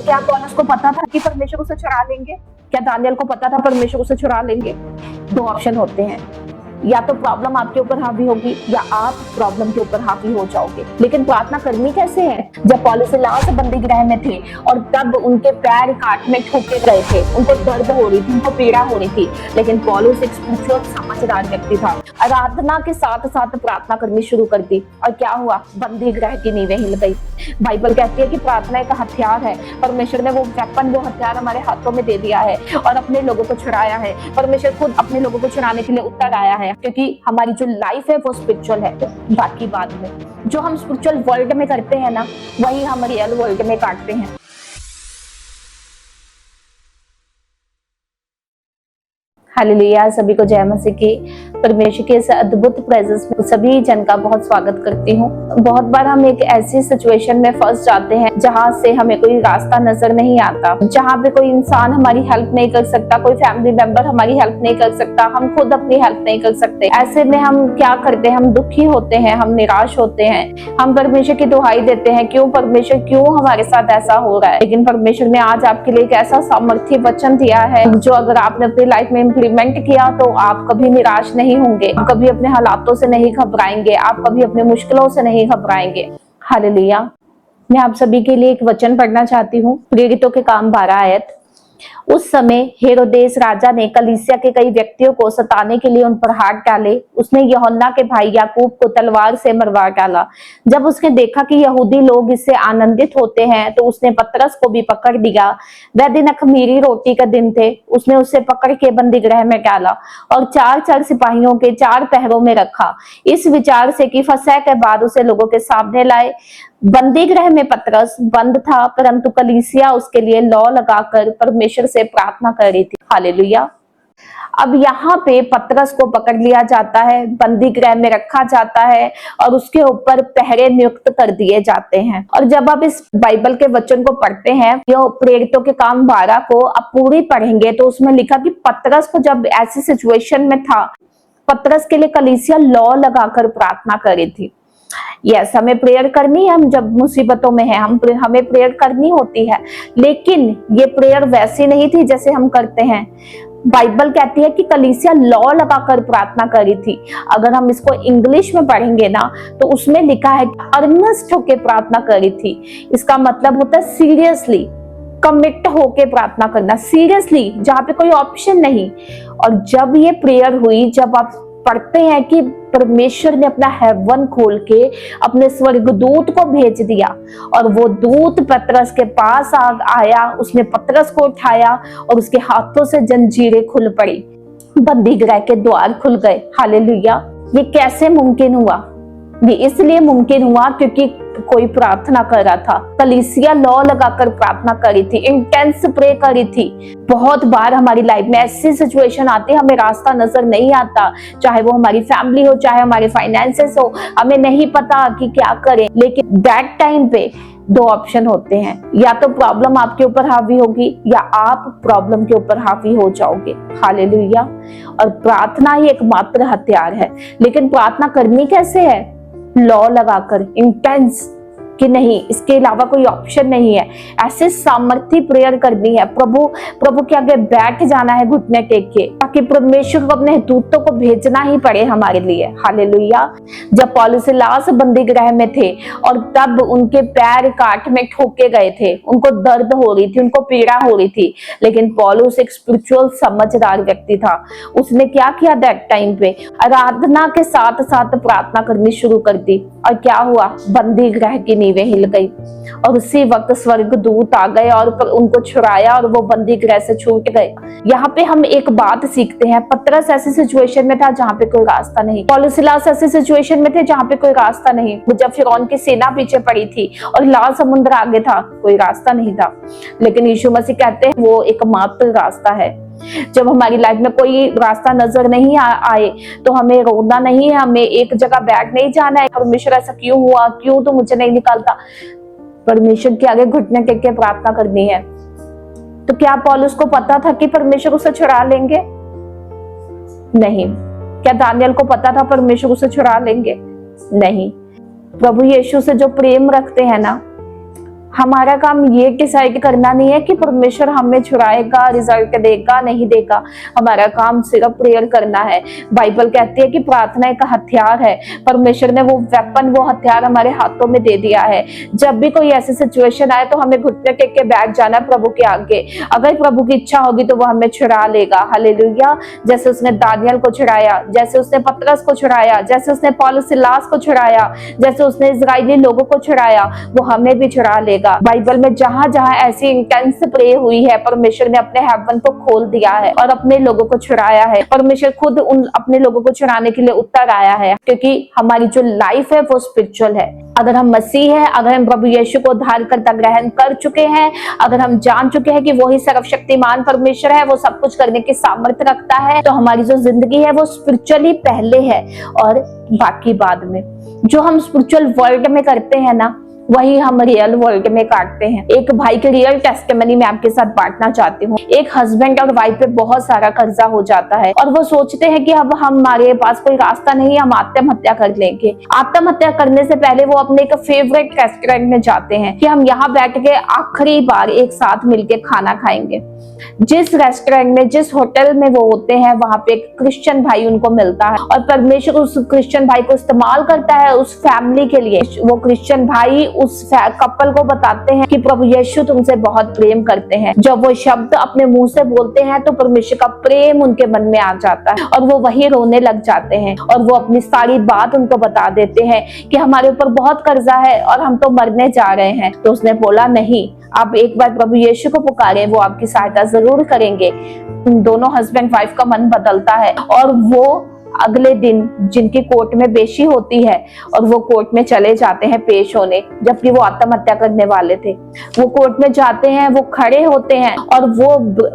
तो क्या पौलुस को पता था कि परमेश्वर उसे छुड़ा लेंगे? क्या दानियल को पता था परमेश्वर उसे छुड़ा लेंगे? दो ऑप्शन होते हैं, या तो प्रॉब्लम आपके ऊपर हावी होगी या आप प्रॉब्लम के ऊपर हावी हो जाओगे। लेकिन प्रार्थना करनी कैसे है? जब पौलुस सिलास बंदी गृह में थे और तब उनके पैर काट में ठोके गए थे, उनको दर्द हो रही थी, उनको पीड़ा हो रही थी, लेकिन पौलुस एक स्पिरिचुअल समझदार व्यक्ति था। आराधना के साथ साथ प्रार्थना करनी शुरू कर दी और क्या हुआ? बंदी गृह की नींवें हिल गई। बाइबल कहती है कि प्रार्थना एक हथियार है। परमेश्वर ने वो वेपन, वो हथियार हमारे हाथों में दे दिया है और अपने लोगों को छुड़ाया है। परमेश्वर खुद अपने लोगों को छुड़ाने के लिए उतर आया है, क्योंकि हमारी जो लाइफ है वो स्पिरिचुअल है। बाकी बाद में जो हम स्पिरिचुअल वर्ल्ड में करते हैं ना, वही हम रियल वर्ल्ड में काटते हैं। हालेलुया, सभी को जय मसीह की। परमेश्वर के इस अद्भुत प्रेजेंस में सभी जन का बहुत स्वागत करती हूँ। बहुत बार हम एक ऐसी सिचुएशन में फंस जाते हैं जहाँ से हमें कोई रास्ता नजर नहीं आता, जहाँ पे कोई इंसान हमारी हेल्प नहीं कर सकता, कोई फैमिली मेंबर हमारी हेल्प नहीं कर सकता, हम खुद अपनी हेल्प नहीं कर सकते। ऐसे में हम क्या करते हैं? हम दुखी होते हैं, हम निराश होते हैं, हम परमेश्वर की दुहाई देते हैं, क्यों परमेश्वर, क्यों हमारे साथ ऐसा हो रहा है? लेकिन परमेश्वर ने आज आपके लिए एक ऐसा सामर्थ्य वचन दिया है जो अगर आपने अपनी लाइफ में इम्प्लीमेंट किया तो आप कभी निराश नहीं होंगे, आप कभी अपने हालातों से नहीं घबराएंगे, आप कभी अपने मुश्किलों से नहीं घबराएंगे। हालेलुया। मैं आप सभी के लिए एक वचन पढ़ना चाहती हूँ, प्रेरितों के काम 12 आयत। उस समय हेरोदेस राजा ने कलीसिया के कई व्यक्तियों को सताने के लिए उन पर हाथ डाले। उसने यूहन्ना के भाई याकूब को तलवार से मरवा डाला। जब उसने देखा कि यहूदी लोग इससे आनंदित होते हैं तो उसने पतरस को भी पकड़ लिया। वह दिन अख़मीरी रोटी का दिन थे। उसने उसे पकड़ के बंदी गृह में डाला और 4 सिपाहियों के 4 पहरों में रखा, इस विचार से कि फसह के बाद उसे लोगों के सामने लाए। बंदी गृह में पतरस बंद था, परंतु कलीसिया उसके लिए लौ लगाकर परमेश्वर से प्रार्थना कर रही थी। हालेलुया। अब यहाँ पे पतरस को पकड़ लिया जाता है, बंदी गृह में रखा जाता है और उसके ऊपर पहरे नियुक्त कर दिए जाते हैं। और जब आप इस बाइबल के वचन को पढ़ते हैं, जो प्रेरितों के काम 12 को आप पूरी पढ़ेंगे तो उसमें लिखा कि पतरस को जब ऐसी सिचुएशन में था, पतरस के लिए कलीसिया लौ लगाकर प्रार्थना कर रही थी। यस, हमें प्रेयर करनी है, हम जब मुसीबतों में हैं हमें प्रेयर करनी होती है, लेकिन ये प्रेयर वैसी नहीं थी जैसे हम करते हैं। बाइबल कहती है कि कलीसिया लौ लगाकर प्रार्थना करी थी। अगर हम इसको इंग्लिश में पढ़ेंगे ना तो उसमें लिखा है अर्नेस्ट होकर प्रार्थना करी थी। इसका मतलब होता है सीरियसली, कमिट होके प्रार्थना करना, सीरियसली, जहाँ पे कोई ऑप्शन नहीं। और जब ये प्रेयर हुई, जब आप पढ़ते हैं कि परमेश्वर ने अपना हेवन खोल के अपने स्वर्गदूत को भेज दिया और वो दूत पतरस के पास आया, उसने पतरस को उठाया और उसके हाथों से जंजीरें खुल पड़ी, बंदी गृह के द्वार खुल गए। हालेलुया। ये कैसे मुमकिन हुआ? ये इसलिए मुमकिन हुआ क्योंकि कोई प्रार्थना कर रहा था। कलीसिया लौ लगाकर प्रार्थना करी थी, इंटेंस प्रे करी थी। बहुत बार हमारी लाइफ में ऐसी सिचुएशन आती है, हमें रास्ता नजर नहीं आता, चाहे वो हमारी फैमिली हो, चाहे हमारे फाइनेंसेस हो, हमें नहीं पता कि क्या करें। लेकिन दैट टाइम पे 2 ऑप्शन होते हैं, या तो प्रॉब्लम आपके ऊपर हावी होगी या आप प्रॉब्लम के ऊपर हावी हो जाओगे। हालेलुया। और प्रार्थना ही एकमात्र हथियार है। लेकिन प्रार्थना करनी कैसे है? लौ लगाकर, इंटेंस, कि नहीं, इसके अलावा कोई ऑप्शन नहीं है। ऐसे सामर्थ्य प्रेयर करनी है, प्रभु के आगे बैठ जाना है घुटने टेक के, ताकि परमेश्वर को अपने दूतों को भेजना ही पड़े हमारे लिए। हालेलुया। जब पौलुस सिलास बंदी गृह में थे और तब उनके पैर काट में ठोके गए थे, उनको दर्द हो रही थी, उनको पीड़ा हो रही थी, लेकिन पौलुस एक स्पिरिचुअल समझदार व्यक्ति था। उसने क्या किया? दैट टाइम पे आराधना के साथ साथ प्रार्थना करनी शुरू कर दी और क्या हुआ? बंदी गृह की नींवें हिल गई और उसी वक्त स्वर्गदूत आ गए और उनको छुड़ाया और वो बंदी गृह से छूट गए। यहाँ पे हम एक बात सीखते हैं, पतरस ऐसी सिचुएशन में था जहाँ पे कोई रास्ता नहीं, पौलुस सिलास ऐसी सिचुएशन में थे जहाँ पे कोई रास्ता नहीं। जब फिरौन की सेना पीछे पड़ी थी और लाल समुद्र आगे था, कोई रास्ता नहीं था। लेकिन यीशु मसीह कहते हैं वो एकमात्र रास्ता है। जब हमारी लाइफ में कोई रास्ता नजर नहीं आए तो हमें रोना नहीं है, हमें एक जगह बैठ नहीं जाना है, परमेश्वर ऐसा क्यों हुआ, क्यों तो मुझे नहीं निकालता। परमेश्वर के आगे घुटने टेक के प्रार्थना करनी है। तो क्या पौलुस को पता था कि परमेश्वर उसे छुड़ा लेंगे? नहीं। क्या दानियल को पता था परमेश्वर उसे छुड़ा लेंगे? नहीं। प्रभु यीशु से जो प्रेम रखते हैं ना, हमारा काम ये डिसाइड करना नहीं है कि परमेश्वर हमें छुड़ाएगा, रिजल्ट देगा नहीं देगा। हमारा काम सिर्फ प्रेयर करना है। बाइबल कहती है कि प्रार्थना एक हथियार है। परमेश्वर ने वो वेपन, वो हथियार हमारे हाथों में दे दिया है। जब भी कोई ऐसी सिचुएशन आए तो हमें घुटने टेक के बैठ जाना प्रभु के आगे। अगर प्रभु की इच्छा होगी तो वो हमें छुड़ा लेगा। हालेलुया। जैसे उसने दानियल को छुड़ाया, जैसे उसने पतरस को छुड़ाया, जैसे उसने पौलुस सिलास को छुड़ाया, जैसे उसने इजराइली लोगों को छुड़ाया, वो हमें भी छुड़ा लेगा। बाइबल में जहां जहां ऐसी इंटेंस प्रे हुई है, परमेश्वर ने अपने हेवन को खोल दिया है और अपने लोगों को छुड़ाया है। परमेश्वर खुद उन अपने लोगों को छुड़ाने के लिए उतर आया है, क्योंकि हमारी जो लाइफ है वो स्पिरिचुअल है। अगर हम मसीह है, अगर हम प्रभु यीशु को उद्धार करता ग्रहण कर चुके हैं, अगर हम जान चुके हैं कि वही सर्वशक्तिमान परमेश्वर है, वो सब कुछ करने की सामर्थ्य रखता है, तो हमारी जो जिंदगी है वो स्पिरिचुअली पहले है और बाकी बाद में। जो हम स्पिरिचुअल वर्ल्ड में करते हैं ना, वही हम रियल वर्ल्ड में काटते हैं। एक भाई के रियल टेस्टिमनी मैं आपके साथ बांटना चाहती हूँ। एक हस्बैंड और वाइफ पे बहुत सारा कर्जा हो जाता है और वो सोचते हैं कि अब हमारे पास कोई रास्ता नहीं, हम आत्महत्या कर लेंगे। आत्महत्या करने से पहले वो अपने एक फेवरेट रेस्टोरेंट में जाते हैं कि हम यहाँ बैठ के आखिरी बार एक साथ मिलके खाना खाएंगे। जिस रेस्टोरेंट में, जिस होटल में वो होते हैं, वहां पे एक क्रिश्चियन भाई उनको मिलता है और परमेश्वर उस क्रिश्चियन भाई को इस्तेमाल करता है उस फैमिली के लिए। वो क्रिश्चियन भाई उस कपल को बताते हैं कि प्रभु यीशु तुमसे बहुत प्रेम करते हैं। जब वो शब्द अपने मुंह से बोलते हैं तो परमेश्वर का प्रेम उनके मन में आ जाता है और वो वही रोने लग जाते हैं और वो अपनी सारी बात उनको बता देते हैं कि हमारे ऊपर बहुत कर्जा है और हम तो मरने जा रहे हैं। तो उसने बोला, नहीं, आप एक बार प्रभु यीशु को पुकारें, वो आपकी सहायता जरूर करेंगे। दोनों हस्बैंड वाइफ का मन बदलता है और वो अगले दिन जिनकी कोर्ट में पेशी होती है और वो कोर्ट में चले जाते हैं पेश होने, जबकि वो आत्महत्या करने वाले थे। वो कोर्ट में जाते हैं, वो खड़े होते हैं और वो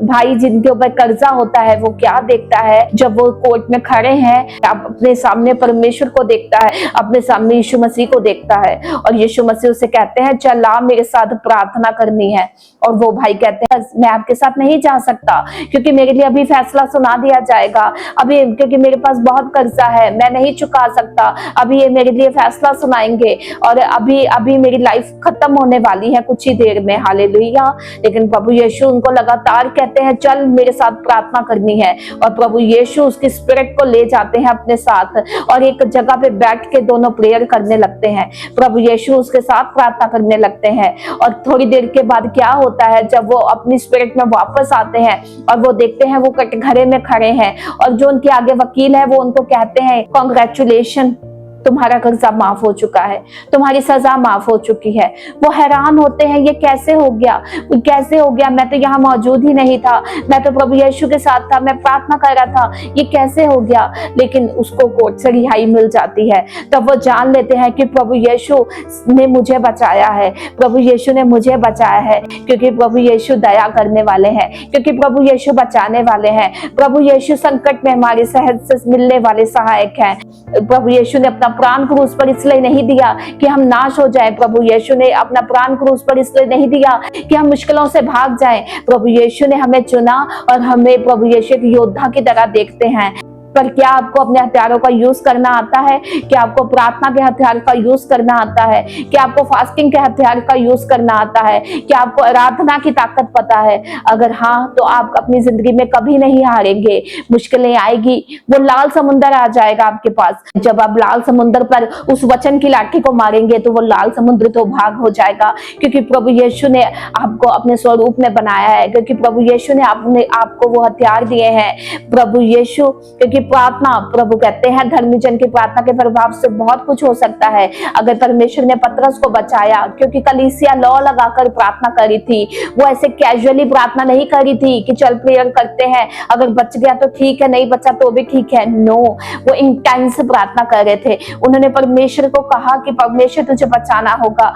भाई जिनके ऊपर कर्जा होता है वो क्या देखता है, जब वो कोर्ट में खड़े हैं, अपने सामने परमेश्वर को देखता है, अपने सामने यीशु मसीह को देखता है और यीशु मसीह उसे कहते हैं, चल आ, मेरे साथ प्रार्थना करनी है। और वो भाई कहते हैं, मैं आपके साथ नहीं जा सकता क्योंकि मेरे लिए अभी फैसला सुना दिया जाएगा, अभी क्योंकि मेरे पास बहुत कर्जा है, मैं नहीं चुका सकता, अभी ये मेरे लिए फैसला सुनाएंगे और अभी मेरी लाइफ खत्म होने वाली है कुछ ही देर में। हालेलुया। लेकिन प्रभु यीशु उनको लगातार कहते हैं, चल मेरे साथ प्रार्थना करनी है और प्रभु यीशु उसकी स्पिरिट को ले जाते हैं अपने साथ और एक जगह पे बैठ के दोनों प्रेयर करने लगते हैं। प्रभु यीशु उसके साथ प्रार्थना करने लगते हैं और थोड़ी देर के बाद क्या होता है, जब वो अपनी स्पिरिट में वापस आते हैं और वो देखते हैं वो कटघरे में खड़े हैं और जो उनके आगे वकील है वो उनको कहते हैं, कांग्रेचुलेशन, तुम्हारा कर्जा माफ हो चुका है, तुम्हारी सजा माफ हो चुकी है। वो हैरान होते हैं, ये कैसे हो गया, कैसे हो गया, मैं तो यहाँ मौजूद ही नहीं था, मैं तो प्रभु यीशु के साथ था, मैं प्रार्थना कर रहा था, ये कैसे हो गया। लेकिन उसको कोर्ट से रिहाई मिल जाती है। तब वो जान लेते हैं कि प्रभु यीशु ने मुझे बचाया है, प्रभु यीशु ने मुझे बचाया है, क्योंकि प्रभु यीशु दया करने वाले हैं, क्योंकि प्रभु यीशु बचाने वाले हैं। प्रभु यीशु संकट में हमारे सहज से मिलने वाले सहायक हैं। प्रभु यीशु ने अपना प्राण क्रूस पर इसलिए नहीं दिया कि हम नाश हो जाएं। प्रभु यीशु ने अपना प्राण क्रूस पर इसलिए नहीं दिया कि हम मुश्किलों से भाग जाएं। प्रभु यीशु ने हमें चुना और हमें प्रभु यीशु एक योद्धा की तरह देखते हैं। पर क्या आपको अपने हथियारों का यूज करना आता है? क्या आपको प्रार्थना के हथियार का यूज करना आता है? क्या आपको फास्टिंग के हथियार का यूज करना आता है? क्या आपको आराधना की ताकत पता है? अगर हाँ, तो आप अपनी जिंदगी में कभी नहीं हारेंगे। मुश्किलें आएगी, वो लाल समुंदर आ जाएगा आपके पास। जब आप लाल समुंदर पर उस वचन की लाठी को मारेंगे तो वो लाल समुद्र तो भाग हो जाएगा, क्योंकि प्रभु यीशु ने आपको अपने स्वरूप में बनाया है, क्योंकि प्रभु यीशु ने आपको वो हथियार दिए हैं। प्रभु यीशु, क्योंकि प्रार्थना, प्रभु कहते हैं धर्मी जन की प्रार्थना के प्रभाव से बहुत कुछ हो सकता है। अगर परमेश्वर ने पतरस को बचाया, क्योंकि कलीसिया लॉ लगाकर प्रार्थना करी थी, वो ऐसे कैजुअली प्रार्थना नहीं करी थी कि चल प्रेयर करते हैं, अगर बच गया तो ठीक है, नहीं बचा तो भी ठीक है। नो, वो इंटेंस प्रार्थना कर रहे थे। उन्होंने परमेश्वर को कहा कि परमेश्वर तुझे बचाना होगा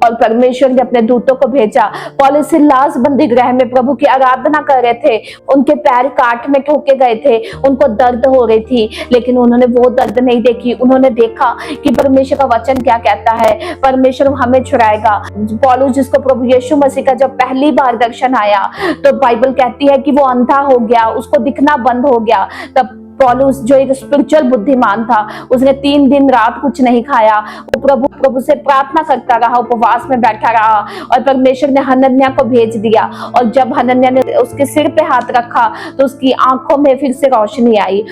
और परमेश्वर ने अपने दूतों को भेजा। पौलुस सिलास बंदी गृह में प्रभु की आराधना कर रहे थे, उनके पैर काट में ठोके गए थे, उनको दर्द हो रही थी, लेकिन उन्होंने वो दर्द नहीं देखी। उन्होंने देखा कि परमेश्वर का वचन क्या कहता है, परमेश्वर हमें छुड़ाएगा। पौलुस, जिसको प्रभु यीशु मसीह का जब पहली बार दर्शन आया तो बाइबल कहती है कि वो अंधा हो गया, उसको दिखना बंद हो गया। तब पौलुस जो एक स्पिरिचुअल बुद्धिमान था, उसने 3 दिन रात कुछ नहीं खाया, वो प्रभु से प्रार्थना करता रहा, उपवास में बैठा रहा और परमेश्वर ने हनन्याह को भेज दिया। और जब हनन्याह ने उसके सिर पे हाथ रखा तो उसकी आंखों में फिर से रोशनी आई।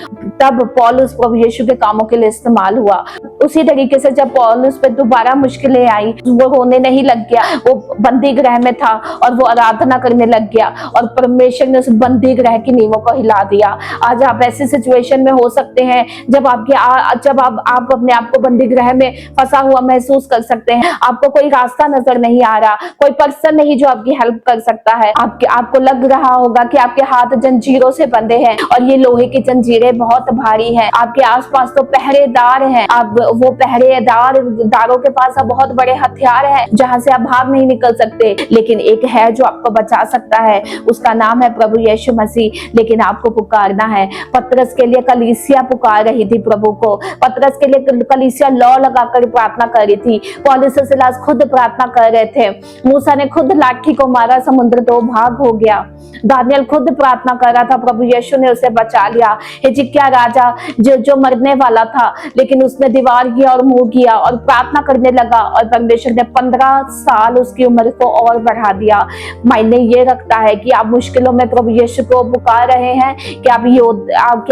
तब पौलुस प्रभु यीशु के कामों के लिए इस्तेमाल हुआ। उसी तरीके से जब पौलुस पे दोबारा मुश्किलें आई, वो रोने नहीं लग गया, वो बंदी गृह में था और वो आराधना करने लग गया और परमेश्वर ने उस बंदी गृह की नींवों को हिला दिया। आज आप ऐसी सिचुएशन में हो सकते हैं जब आप अपने आप को बंदी गृह में फंसा हुआ महसूस कर सकते हैं। आपको कोई रास्ता नजर नहीं आ रहा, कोई पर्सन नहीं जो आपकी हेल्प कर सकता है। आपको लग रहा होगा कि आपके हाथ जंजीरों से बंधे हैं और ये लोहे की जंजीरें बहुत भारी हैं। आपके आसपास तो पहरेदार हैं, आप वो पहरेदारों के पास बहुत बड़े हथियार हैं जहां से आप भाग नहीं निकल सकते, लेकिन एक है जो आपको बचा सकता है, उसका नाम है प्रभु यीशु मसीह। लेकिन आपको पुकारना है। पतरस के लिए कलीसिया पुकार रही थी प्रभु को, पतरस के लिए कलीसिया लौ लगाकर प्रार्थना कर रही थी, पौलुस और सिलास खुद प्रार्थना कर रहे थे, मूसा ने खुद लाठी को मारा, समुद्र 2 भाग हो गया, दानियल खुद प्रार्थना कर रहा था, प्रभु यीशु ने उसे बचा लिया। हिजकिय्याह राजा जो मरने वाला था, लेकिन उसने दीवार किया और मुंह किया और प्रार्थना करने लगा और परमेश्वर ने 15 साल उसकी उम्र को और बढ़ा दिया। मायने ये रखता है कि आप मुश्किलों में प्रभु यीशु को पुकार रहे हैं, क्या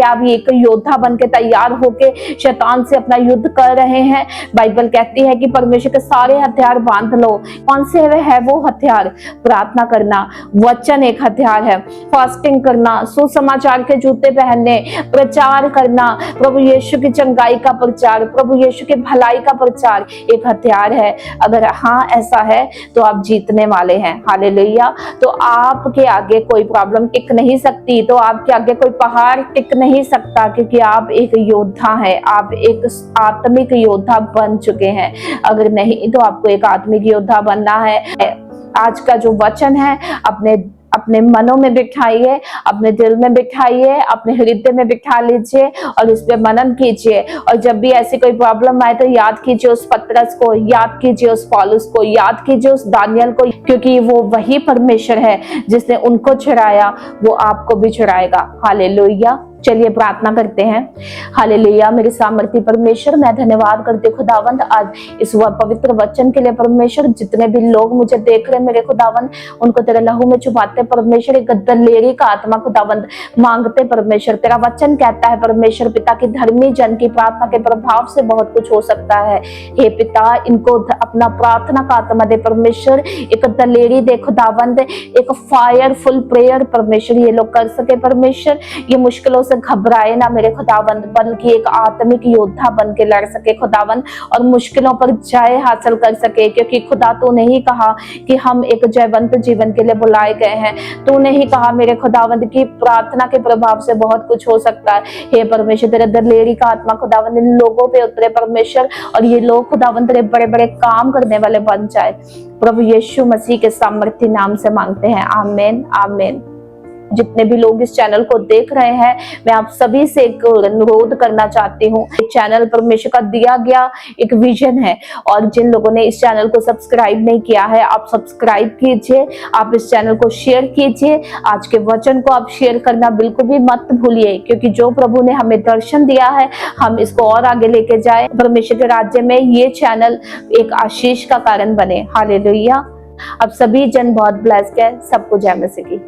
आप एक योद्धा बन के तैयार होके शैतान से अपना युद्ध कर रहे हैं। बाइबल कहती है कि परमेश्वर के सारे हथियार बांध लो। कौन से है वो हथियार? प्रार्थना करना, वचन एक हथियार है, फास्टिंग करना, सुसमाचार के जूते पहनने, प्रचार करना, प्रभु यीशु की चंगाई का प्रचार, प्रभु यीशु की भलाई का प्रचार एक हथियार है। अगर हाँ ऐसा है तो आप जीतने वाले हैं। हालेलुया। तो आपके आगे कोई प्रॉब्लम टिक नहीं सकती, तो आपके आगे कोई पहाड़ टिक नहीं सकता, क्योंकि आप एक योद्धा हैं, आप एक आत्मिक योद्धा बन चुके हैं। अगर नहीं तो आपको एक आत्मिक योद्धा बनना है। आज का जो वचन है अपने मनों में बिठाइए, अपने दिल में बिठाइए, अपने हृदय में बिठा लीजिए और इस पे मनन कीजिए। और जब भी ऐसी कोई प्रॉब्लम आए तो याद कीजिए उस पतरस को, याद कीजिए उस पौलुस को, याद कीजिए उस दानियल को, क्योंकि वो वही परमेश्वर है जिसने उनको छुड़ाया, वो आपको भी छुड़ाएगा। हालेलुया। चलिए प्रार्थना करते हैं। हालेलुया। मेरे सामर्थी परमेश्वर, मैं धन्यवाद करती हूँ खुदावंद आज इस पवित्र वचन के लिए। परमेश्वर, जितने भी लोग मुझे देख रहे हैं मेरे खुदावंद, उनको तेरे लहू में छुपाते परमेश्वर, एक दलेरी का आत्मा खुदावंद मांगते परमेश्वर। तेरा वचन कहता है परमेश्वर पिता की धर्मी जन की प्रार्थना के प्रभाव से बहुत कुछ हो सकता है। हे पिता, इनको अपना प्रार्थना का आत्मा दे परमेश्वर, एक दलेरी दे खुदावंद, एक फायरफुल प्रेयर परमेश्वर ये लोग कर सके परमेश्वर। ये मुश्किलों घबराए ना मेरे खुदावंद, बल्कि एक आत्मिक योद्धा बन के लड़ सके खुदावंद और मुश्किलों पर जय हासिल कर सके, क्योंकि खुदा तूने ही कहा कि हम एक जयवंत जीवन के लिए बुलाए गए हैं। तूने ही कहा मेरे खुदावंद की प्रार्थना के प्रभाव से बहुत कुछ हो सकता है। हे परमेश्वर, तेरे दलेरी का आत्मा खुदावंद इन लोगों पे उतरे परमेश्वर, और ये लोग खुदावंद तेरे बड़े बड़े काम करने वाले बन जाए। प्रभु यीशु मसीह के सामर्थ्य नाम से मांगते हैं, आमीन आमीन। जितने भी लोग इस चैनल को देख रहे हैं, मैं आप सभी से एक अनुरोध करना चाहती हूँ। चैनल परमेश्वर का दिया गया एक विजन है, और जिन लोगों ने इस चैनल को सब्सक्राइब नहीं किया है, आप सब्सक्राइब कीजिए, आप इस चैनल को शेयर कीजिए। आज के वचन को आप शेयर करना बिल्कुल भी मत भूलिए, क्योंकि जो प्रभु ने हमें दर्शन दिया है, हम इसको और आगे लेके जाए। परमेश्वर के राज्य में ये चैनल एक आशीष का कारण बने। हालेलुया। अब सभी जन बहुत ब्लेस्ड है। सबको जय मसीह की।